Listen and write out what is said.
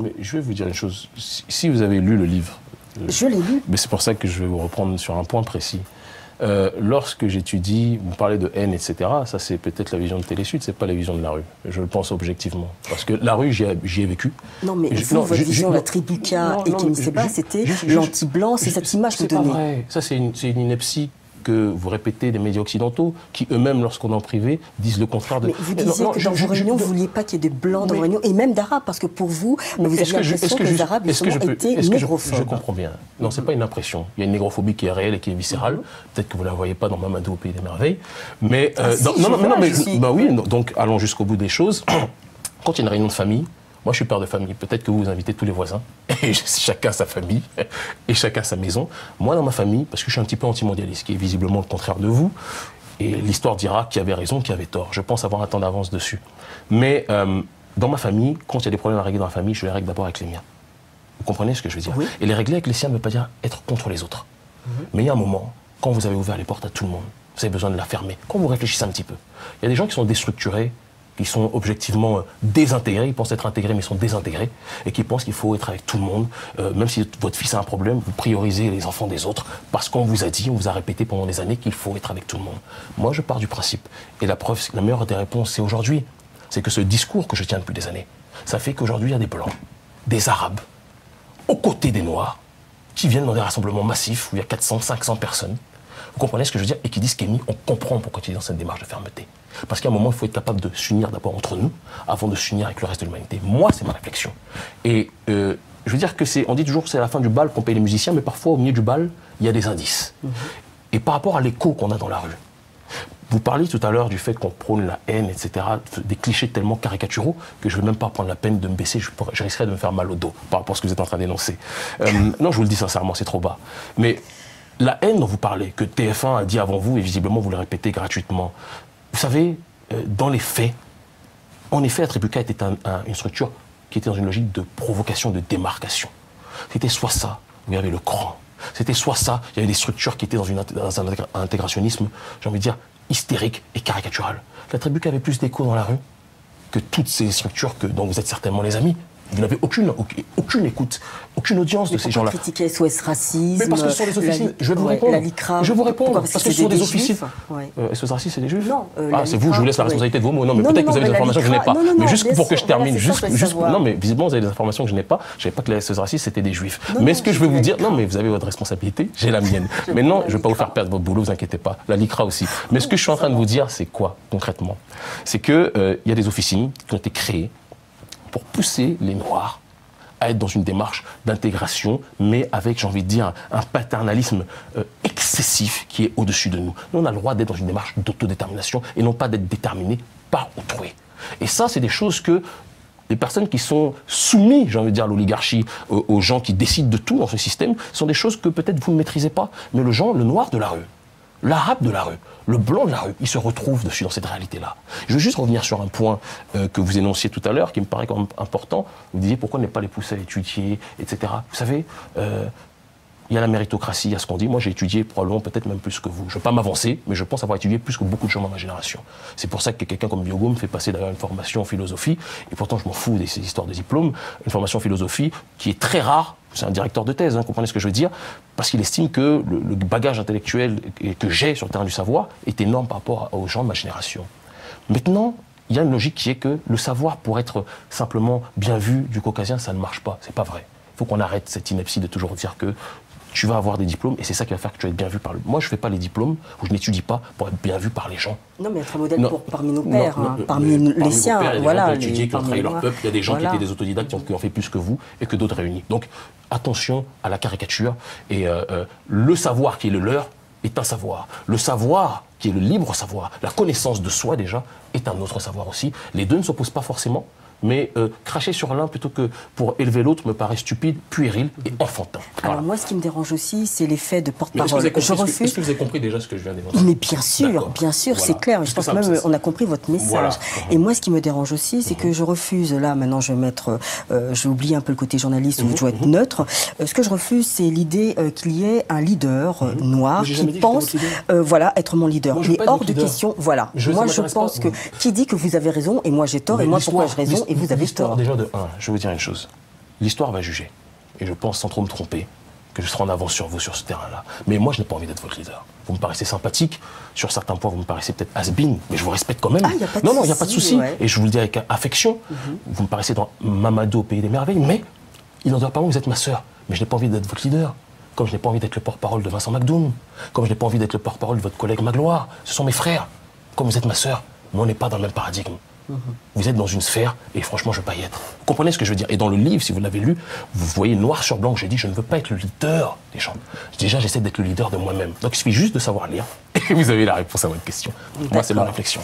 Mais je vais vous dire une chose. Si vous avez lu le livre... Je l'ai lu. Mais c'est pour ça que je vais vous reprendre sur un point précis. Lorsque j'étudie, vous parlez de haine, etc., ça c'est peut-être la vision de Télésud, c'est pas la vision de la rue. Je le pense objectivement. Parce que la rue, j'y ai vécu. Non, mais votre vision, la tribuca et qui ne sait pas, c'était l'anti-blanc, c'est cette image que vous donnez. C'est pas vrai. Ça, c'est une ineptie que vous répétez des médias occidentaux, qui eux-mêmes, lorsqu'on est en privé, disent le contraire de... Mais vous disiez que dans vos réunions, vous ne vouliez pas qu'il y ait des blancs dans vos réunions, et même d'arabes, parce que pour vous, vous avez l'impression que les arabes, justement, étaient négrophobes. Je comprends bien. Non, c'est pas une impression. Il y a une négrophobie qui est réelle et qui est viscérale. Peut-être que vous ne la voyez pas dans Mamadou au Pays des Merveilles. Mais... oui, donc allons jusqu'au bout des choses. Quand il y a une réunion de famille, moi, je suis père de famille. Peut-être que vous invitez tous les voisins, et chacun sa famille, et chacun sa maison. Moi, dans ma famille, parce que je suis un petit peu anti-mondialiste, qui est visiblement le contraire de vous, et l'histoire dira qui avait raison, qui avait tort. Je pense avoir un temps d'avance dessus. Mais dans ma famille, quand il y a des problèmes à régler dans la famille, je les règle d'abord avec les miens. Vous comprenez ce que je veux dire? Oui. Et les régler avec les siens ne veut pas dire être contre les autres. Mais il y a un moment, quand vous avez ouvert les portes à tout le monde, vous avez besoin de la fermer. Quand vous réfléchissez un petit peu, il y a des gens qui sont déstructurés, qui sont objectivement désintégrés, ils pensent être intégrés mais ils sont désintégrés, et qui pensent qu'il faut être avec tout le monde, même si votre fils a un problème, vous priorisez les enfants des autres, parce qu'on vous a dit, on vous a répété pendant des années qu'il faut être avec tout le monde. Moi je pars du principe, et la preuve, la meilleure des réponses c'est aujourd'hui, c'est que ce discours que je tiens depuis des années, ça fait qu'aujourd'hui il y a des Blancs, des Arabes, aux côtés des Noirs, qui viennent dans des rassemblements massifs où il y a 400, 500 personnes. Vous comprenez ce que je veux dire? Et qui disent qu'Émi, on comprend pourquoi tu es dans cette démarche de fermeté. Parce qu'à un moment, il faut être capable de s'unir d'abord entre nous, avant de s'unir avec le reste de l'humanité. Moi, c'est ma réflexion. Et je veux dire que on dit toujours que c'est à la fin du bal qu'on paye les musiciens, mais parfois, au milieu du bal, il y a des indices. Et par rapport à l'écho qu'on a dans la rue, vous parliez tout à l'heure du fait qu'on prône la haine, etc., des clichés tellement caricaturaux que je ne vais même pas prendre la peine de me baisser, je risquerais de me faire mal au dos par rapport à ce que vous êtes en train d'énoncer. Non, je vous le dis sincèrement, c'est trop bas. Mais la haine dont vous parlez, que TF1 a dit avant vous, et visiblement vous le répétez gratuitement, vous savez, dans les faits, en effet, Attribuca était une structure qui était dans une logique de provocation, de démarcation. C'était soit ça, où il y avait le cran. C'était soit ça, il y avait des structures qui étaient dans un intégrationnisme, j'ai envie de dire, hystérique et caricatural. L'Attribuca avait plus d'écho dans la rue que toutes ces structures dont vous êtes certainement les amis. Vous n'avez aucune écoute, aucune audience de ces gens-là. Pourquoi critiquer SOS Racisme? Mais parce que ce sont des officines. Je vais vous répondre. La LICRA. Je vais vous répondre. Parce que ce sont des officines. SOS Racisme, c'est des juifs? Non. C'est vous, je vous laisse la responsabilité de vos mots. Non, mais peut-être que vous avez des informations que je n'ai pas. Mais juste pour que je termine, non, mais visiblement, vous avez des informations que je n'ai pas. Je ne savais pas que les SOS Racisme, c'était des juifs. Mais ce que je veux vous dire, non, mais vous avez votre responsabilité, j'ai la mienne. Mais non, je ne vais pas vous faire perdre votre boulot, vous inquiétez pas. La LICRA aussi. Mais ce que je suis en train de vous dire, c'est quoi, concrètement? C'est qu'il y a des officines qui ont été créées pour pousser les Noirs à être dans une démarche d'intégration, mais avec, j'ai envie de dire, un paternalisme excessif qui est au-dessus de nous. Nous, on a le droit d'être dans une démarche d'autodétermination et non pas d'être déterminés par autrui. Et ça, c'est des choses que les personnes qui sont soumises, j'ai envie de dire, à l'oligarchie, aux gens qui décident de tout dans ce système, sont des choses que peut-être vous ne maîtrisez pas. Mais le noir de la rue, l'arabe de la rue, le blanc de la rue, il se retrouve dessus dans cette réalité-là. Je veux juste revenir sur un point que vous énonciez tout à l'heure, qui me paraît quand même important. Vous disiez pourquoi ne pas les pousser à étudier, etc. Vous savez, il y a la méritocratie, il y a ce qu'on dit. Moi, j'ai étudié probablement peut-être même plus que vous. Je ne veux pas m'avancer, mais je pense avoir étudié plus que beaucoup de gens dans ma génération. C'est pour ça que quelqu'un comme Biogo me fait passer d'ailleurs une formation en philosophie, et pourtant je m'en fous de ces histoires de diplômes, une formation en philosophie qui est très rare. C'est un directeur de thèse, comprenez ce que je veux dire, parce qu'il estime que le bagage intellectuel que j'ai sur le terrain du savoir est énorme par rapport aux gens de ma génération. Maintenant, il y a une logique qui est que le savoir, pour être simplement bien vu du caucasien, ça ne marche pas. C'est pas vrai. Il faut qu'on arrête cette ineptie de toujours dire que tu vas avoir des diplômes et c'est ça qui va faire que tu vas être bien vu par le... Moi, je ne fais pas les diplômes, ou je n'étudie pas pour être bien vu par les gens. Non, mais être un modèle parmi nos pères, parmi les siens. Il y a des gens qui ont étudié, qui ont trahi leur peuple, il y a des gens qui étaient des autodidactes, qui ont fait plus que vous et que d'autres réunis. Donc, attention à la caricature et le savoir qui est le leur est un savoir. Le savoir qui est le libre savoir, la connaissance de soi déjà, est un autre savoir aussi. Les deux ne s'opposent pas forcément. Mais cracher sur l'un plutôt que pour élever l'autre me paraît stupide, puéril et enfantin. Voilà. Alors moi, ce qui me dérange aussi, c'est l'effet de porte-parole. Est-ce que vous avez compris déjà ce que je viens d'énoncer? Mais bien sûr, voilà. C'est clair. Je pense même on a compris votre message. Voilà. Et moi, ce qui me dérange aussi, c'est que je refuse, là, maintenant, je vais mettre, je vais oublier un peu le côté journaliste où je dois être neutre. Ce que je refuse, c'est l'idée qu'il y ait un leader noir qui pense, voilà, être mon leader. Il est hors de question, voilà. Moi, je pense que qui dit que vous avez raison et moi j'ai tort et moi pourquoi j'ai raison et vous avez tort. Déjà de 1, je vais vous dire une chose. l'histoire va juger. Et je pense, sans trop me tromper, que je serai en avance sur vous sur ce terrain-là. Mais moi, je n'ai pas envie d'être votre leader. Vous me paraissez sympathique. Sur certains points, vous me paraissez peut-être has-been, mais je vous respecte quand même. Ah, y a pas de souci, il n'y a pas de souci. Ouais. Et je vous le dis avec affection. Vous me paraissez dans Mamadou au pays des merveilles, mais il n'en demeure pas moins que vous êtes ma sœur. Mais je n'ai pas envie d'être votre leader. Comme je n'ai pas envie d'être le porte-parole de Vincent McDoom. Comme je n'ai pas envie d'être le porte-parole de votre collègue Magloire. Ce sont mes frères. Comme vous êtes ma sœur, mais on n'est pas dans le même paradigme. Vous êtes dans une sphère, et franchement, je ne veux pas y être. Vous comprenez ce que je veux dire? Et dans le livre, si vous l'avez lu, vous voyez noir sur blanc que j'ai dit, je ne veux pas être le leader des gens. Déjà, j'essaie d'être le leader de moi-même. Donc, il suffit juste de savoir lire, et vous avez la réponse à votre question. Moi, c'est ma réflexion.